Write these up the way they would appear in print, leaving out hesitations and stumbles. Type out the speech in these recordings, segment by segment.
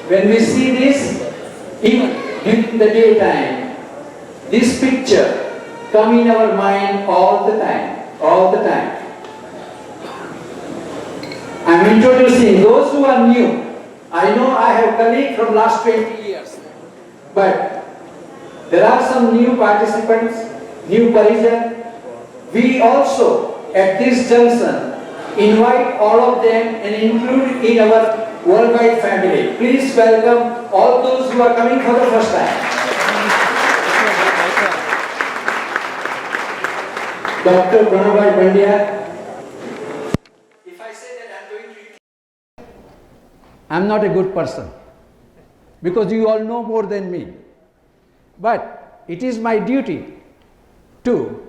When we see this, even during the daytime, this picture come in our mind all the time, all the time. I am introducing those who are new. I know I have colleagues from last 20 years, but there are some new participants, new Parijan. We also, at this junction, invite all of them and include in our worldwide family. Please welcome all those who are coming for the first time. Dr. Pranavbhai Pandya. If I say that I'm going to... I'm not a good person, because you all know more than me. But it is my duty to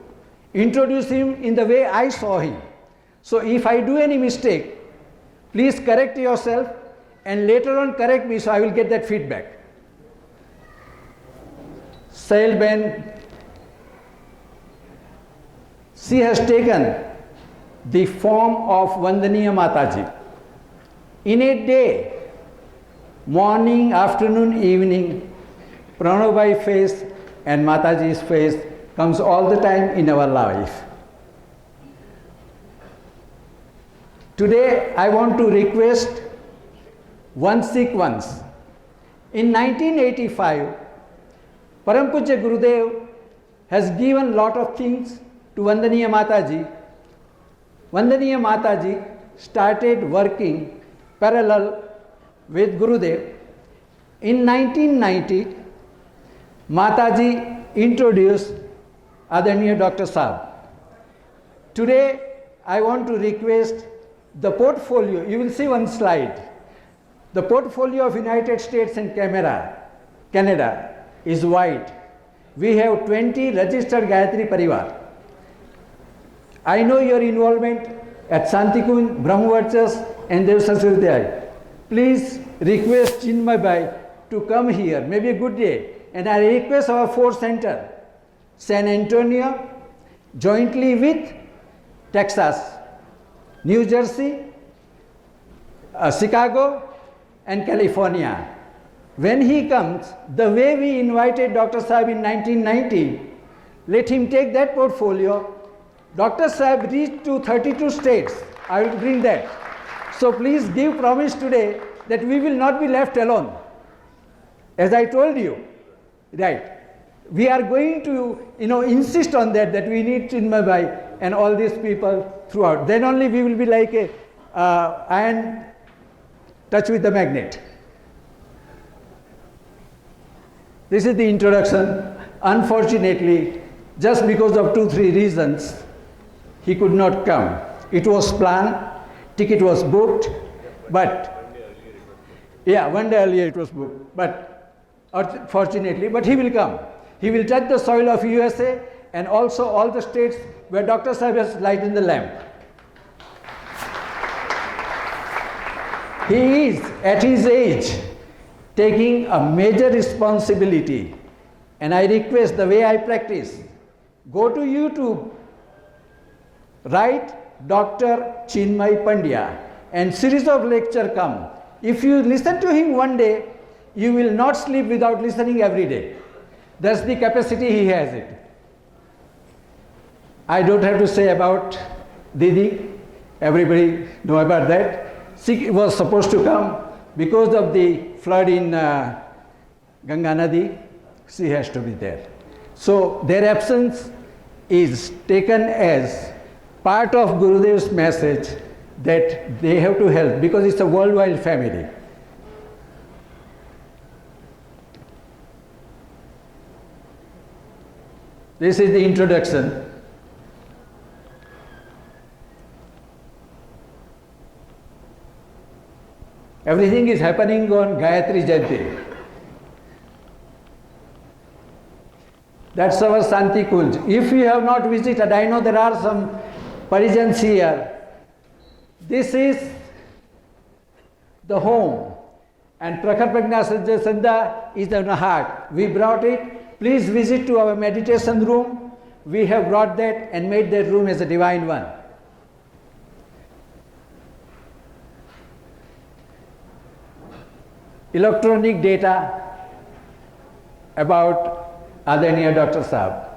introduce him in the way I saw him. So if I do any mistake, please correct yourself and later on correct me, so I will get that feedback. Sahil Ben, she has taken the form of Vandaniya Mataji. In a day, morning, afternoon, evening, Pranavbhai face and Mataji's face comes all the time in our life. Today, I want to request one sequence. In 1985, Param Pujya Gurudev has given lot of things to Vandaniya Mataji. Vandaniya Mataji started working parallel with Gurudev. In 1990, Mataji introduced Adaniya Dr. Saab. Today, I want to request the portfolio. You will see one slide. The portfolio of United States and Canada is wide. We have 20 registered Gayatri Parivar. I know your involvement at Santikun, Brahmavachas and Dev Sanskritya. Please request Chinmay Bhai to come here, maybe a good day. And I request our 4th center, San Antonio, jointly with Texas, New Jersey, Chicago, and California. When he comes, the way we invited Dr. Saab in 1990, let him take that portfolio. Dr. Saab reached to 32 states. I will bring that. So please give promise today that we will not be left alone. As I told you, right? We are going to, insist on that we need Chinmay Bhai and all these people throughout. Then only we will be like a iron touch with the magnet. This is the introduction. Unfortunately, just because of 2-3 reasons, he could not come. It was planned, ticket was booked, but one day earlier it was booked. But fortunately, but he will come. He will touch the soil of USA and also all the states where Dr. Saab has lighted the lamp. He is, at his age, taking a major responsibility. And I request, the way I practice, go to YouTube, write Dr. Chinmay Pandya, and series of lecture come. If you listen to him one day, you will not sleep without listening every day. That's the capacity he has it. I don't have to say about Didi. Everybody know about that. She was supposed to come. Because of the flood in Ganga Nadi, she has to be there. So their absence is taken as part of Gurudev's message that they have to help, because it's a worldwide family. This is the introduction. Everything is happening on Gayatri Jayanti. That's our Santi Kunj. If you have not visited, I know there are some Parijans here. This is the home, and Prakhar Prajna Sandha is in the heart. We brought it. Please visit to our meditation room. We have brought that and made that room as a divine one. electronic data about Adaniya Dr. Saab.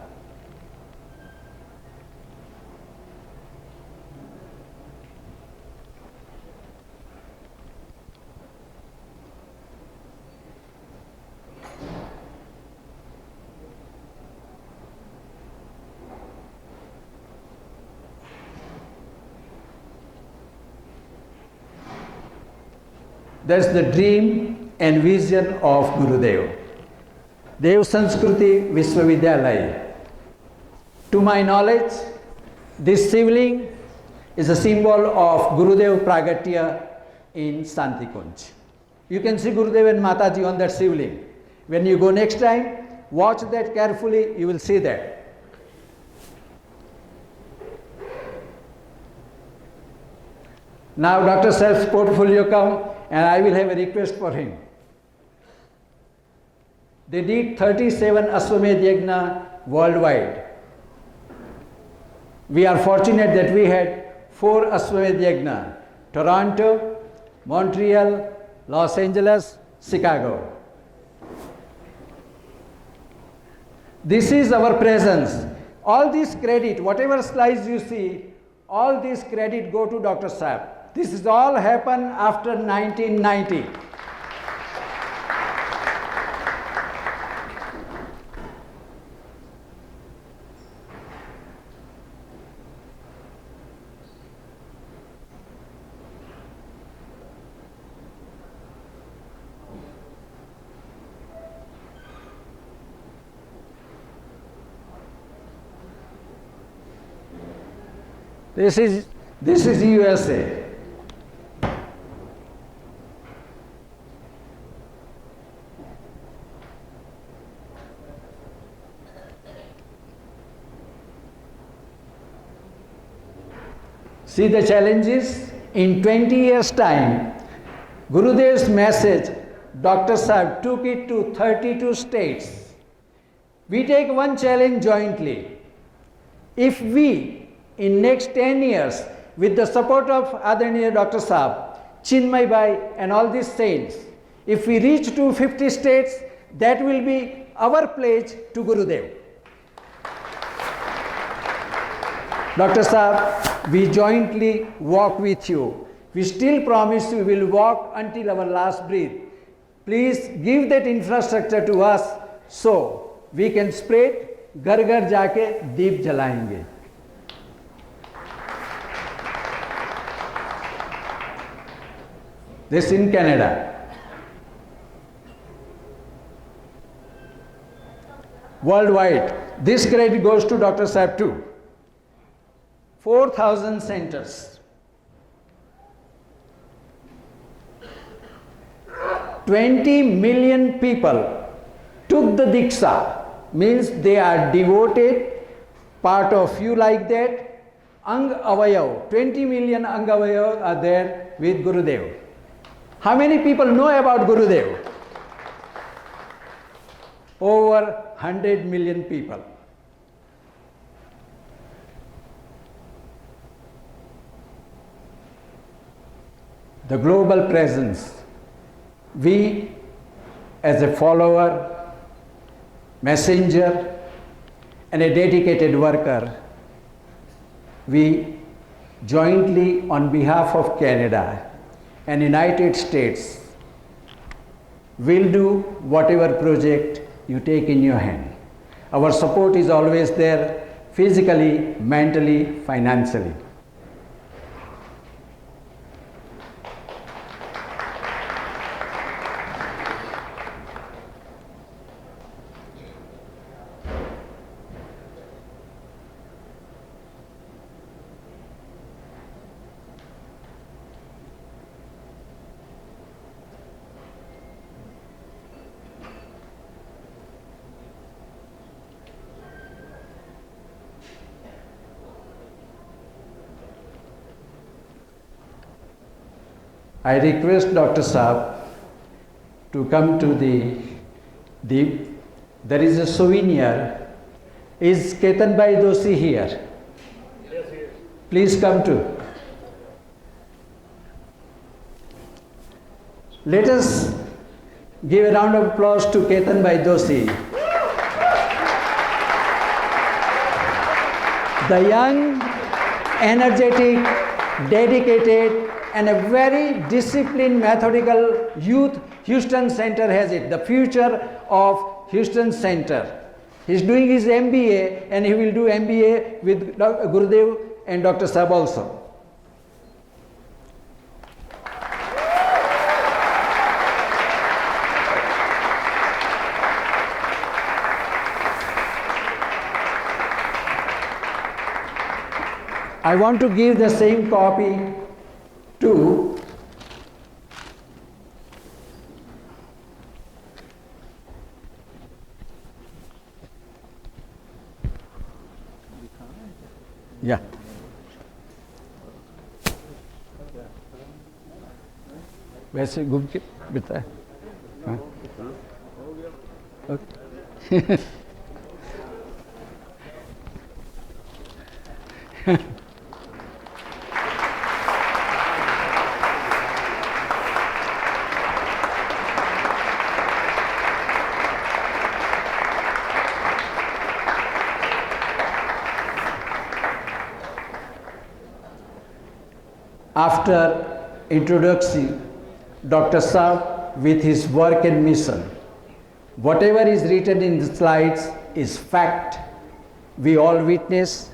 That's the dream and vision of Gurudev. Dev Sanskriti Vishwavidyalaya. To my knowledge, this shivling is a symbol of Gurudev Pragatya in Santikunj. You can see Gurudev and Mataji on that shivling. When you go next time, watch that carefully, you will see that. Now Dr. Saab's portfolio come, and I will have a request for him. They did 37 Ashwamedh Yajna worldwide. We are fortunate that we had 4 Ashwamedh Yajna: Toronto, Montreal, Los Angeles, Chicago. This is our presence. All this credit, whatever slides you see, all this credit go to Dr. Saab. This is all happened after 1990. This is USA. See the challenges? In 20 years' time, Gurudev's message, Dr. Saab took it to 32 states. We take one challenge jointly. If we, in next 10 years, with the support of Adaniya Dr. Saab, Chinmay Bhai and all these saints, if we reach to 50 states, that will be our pledge to Gurudev. Dr. Saab, we jointly walk with you. We still promise we will walk until our last breath. Please give that infrastructure to us so we can spread, घर घर जाके दीप जलाएंगे. This in Canada. Worldwide, this credit goes to Dr. Saab too. 4,000 centers. 20 million people took the Diksha, means they are devoted, part of you like that. Ang Avayav, 20 million Ang Avayav are there with Gurudev. How many people know about Gurudev? Over 100 million people. The global presence. We, as a follower, messenger, and a dedicated worker, we jointly, on behalf of Canada and United States, will do whatever project you take in your hand. Our support is always there, physically, mentally, financially. I request Dr. Saab to come to the deep. There is a souvenir. Is Ketan Bhai Doshi here? Yes, he is. Please come to. Let us Give a round of applause to Ketan Bhai Doshi. The young, energetic, dedicated, and a very disciplined, methodical youth Houston Center has it. The future of Houston Center. He's doing his MBA, and he will do MBA with Gurudev and Dr. Saab also. I want to give the same copy to yeah. वैसे घूम के बिता है हाँ? Okay. After introducing Dr. Saab with his work and mission, whatever is written in the slides is fact. We all witness.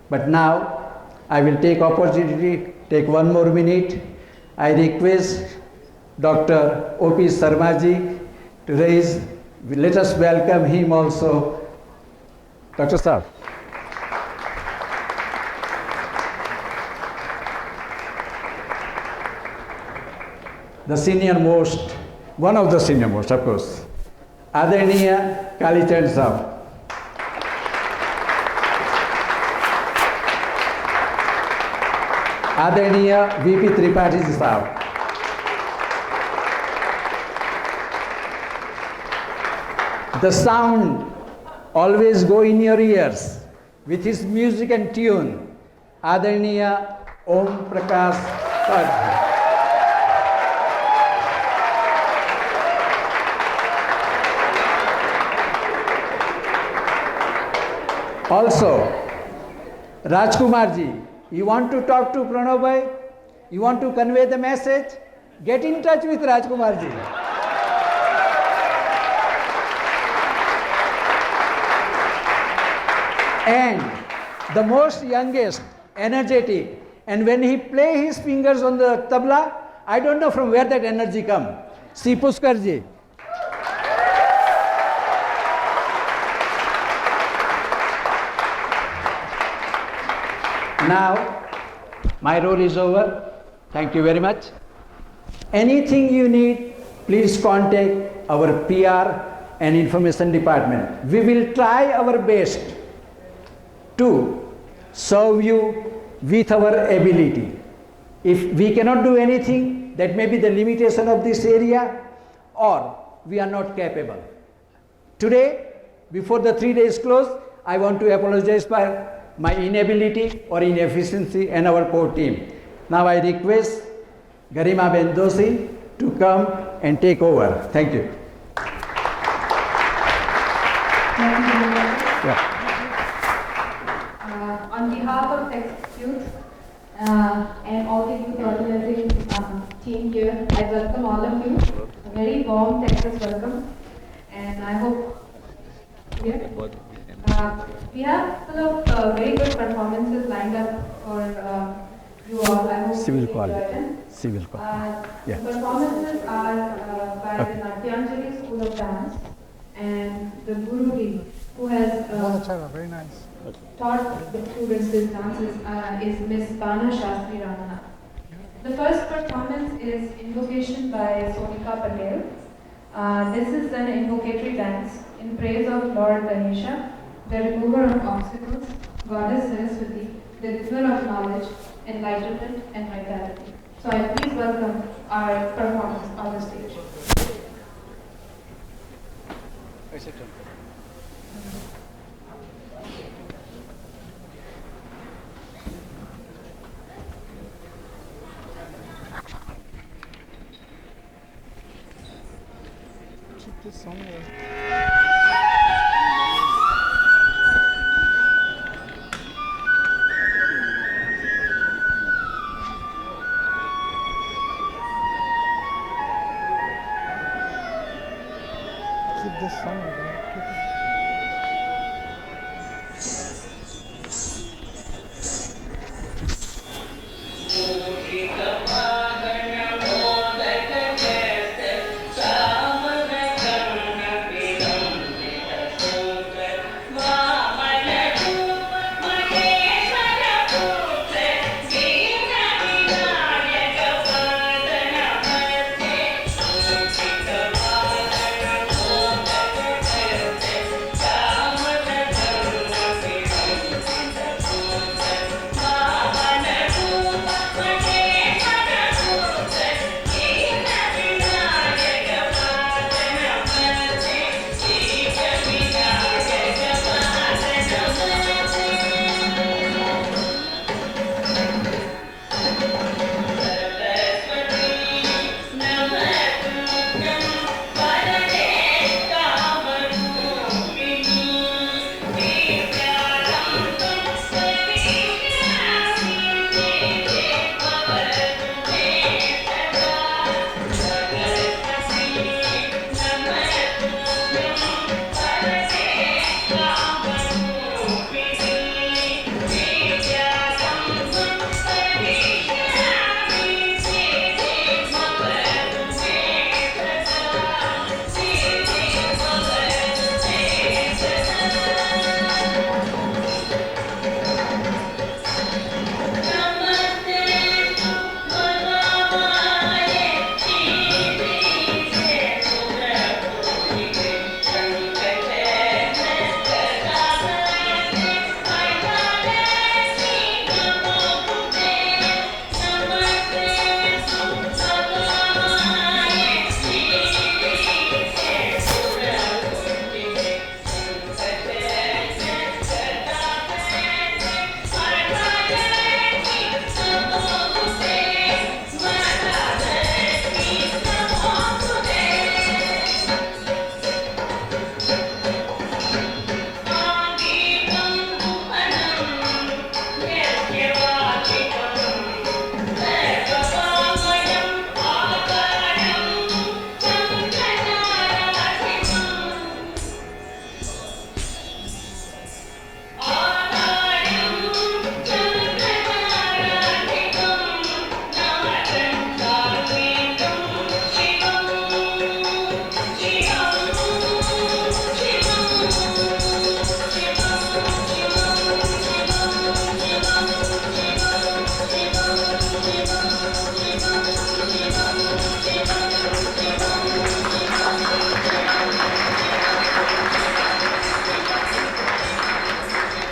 But now I will take opportunity, take 1 more minute. I request Dr. O.P. Sarmaji to raise. Let us welcome him also. Dr. Saab. The senior most, one of the senior most, of course, Adarniya Kalichand Saab. Adarniya VP Tripathi Saab. The sound always go in your ears with his music and tune. Adarniya Om Prakash Pad. Also, Rajkumar ji, you want to talk to Pranav bhai? You want to convey the message? Get in touch with Rajkumar ji. And the most youngest, energetic, and when he play his fingers on the tabla, I don't know from where that energy come. See Puskar ji. Now, my role is over. Thank you very much. Anything you need, please contact our PR and information department. We will try our best to serve you with our ability. If we cannot do anything, that may be the limitation of this area, or we are not capable. Today, before the 3 days close, I want to apologize for my inability or inefficiency and our core team. Now I request Garima Ben Doshi to come and take over. Thank you. Thank you. Yeah. On behalf of Texas Youth and all the youth organizing team here, I welcome all of you. A very warm Texas welcome, and I hope we have full of very good performances lined up for you all. I hope Civil you call. enjoy them. Civil call. Yeah. The performances are by the Natyanjali School of Dance and the Guru who has very nice. taught the students this dance is Miss Bana Shastri Ramana. The first performance is Invocation by Sonika Patel. This is an invocatory dance in praise of Lord Ganesha, the remover of obstacles, Goddess Saraswati, the giver of knowledge, enlightenment, and vitality. So I please welcome our performance on the stage. This song was keep this song again. Keep it.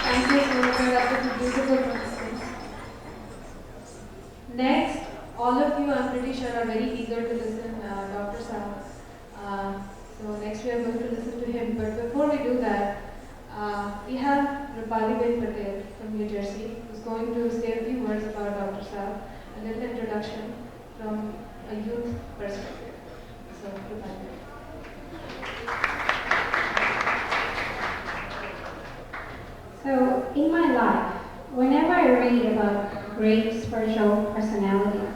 Thank you so much. That was a beautiful performance. Next, all of you, I'm pretty sure, are very eager to listen Dr. Saab. So next we are going to listen to him. But before we do that, we have Rupali Ben Patel from New Jersey, who's going to say a few words about Dr. Saab, a little introduction from a youth perspective. So Rupali. So, in my life, whenever I read about great spiritual personality,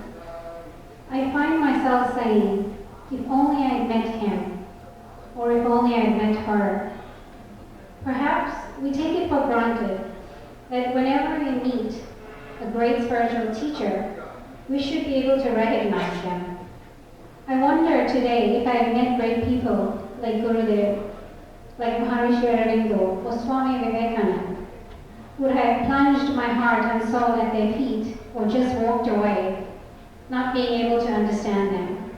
I find myself saying, if only I met him, or if only I met her. Perhaps we take it for granted that whenever we meet a great spiritual teacher, we should be able to recognize them. I wonder today if I had met great people like Gurudev, like Maharishi Aurobindo or Swami Vivekananda. Would I have plunged my heart and soul at their feet or just walked away, not being able to understand them?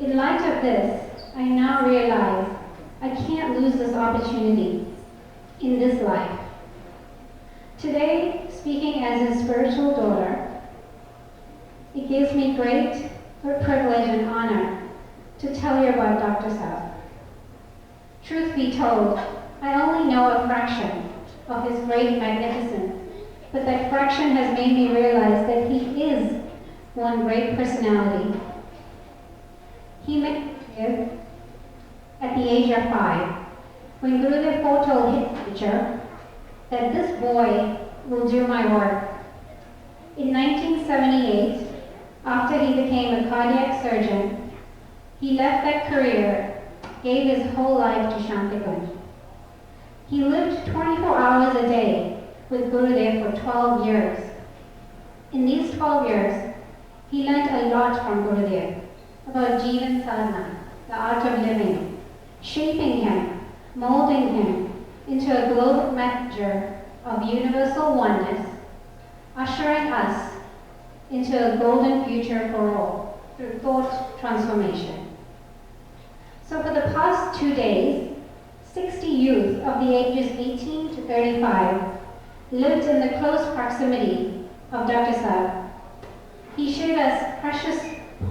In light of this, I now realize I can't lose this opportunity in this life. Today, speaking as his spiritual daughter, it gives me great privilege and honor to tell you about Dr. Saab. Truth be told, I only know a fraction of his great magnificence, but that fraction has made me realize that he is one great personality. He may give at the age of 5, when Gurudev foretold his teacher that this boy will do my work. In 1978, after he became a cardiac surgeon, he left that career, gave his whole life to Shantikund. He lived 24 hours a day with Gurudev for 12 years. In these 12 years, he learned a lot from Gurudev about Jivan Sadhana, the art of living, shaping him, molding him into a global messenger of universal oneness, ushering us into a golden future for all through thought transformation. So for the past 2 days, 60 youth of the ages 18 to 35 lived in the close proximity of Dr. Saab. He shared us precious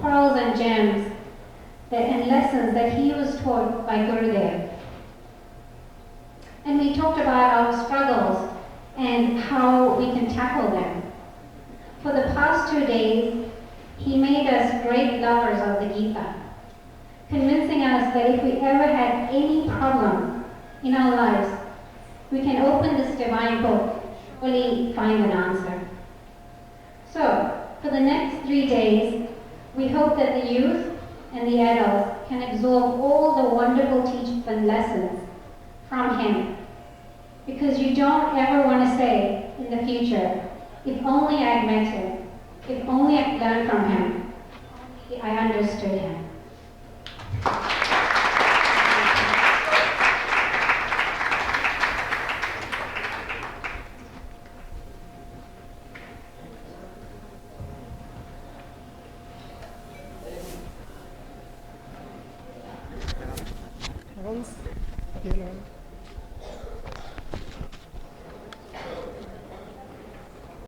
pearls and gems and lessons that he was taught by Gurudev. And we talked about our struggles and how we can tackle them. For the past 2 days, he made us great lovers of the Gita, convincing us that if we ever had any problem in our lives, we can open this divine book, surely find an answer. So, for the next 3 days, we hope that the youth and the adults can absorb all the wonderful teachings and lessons from him. Because you don't ever want to say in the future, if only I'd met him, if only I'd learned from him, if I understood him. Else, you know.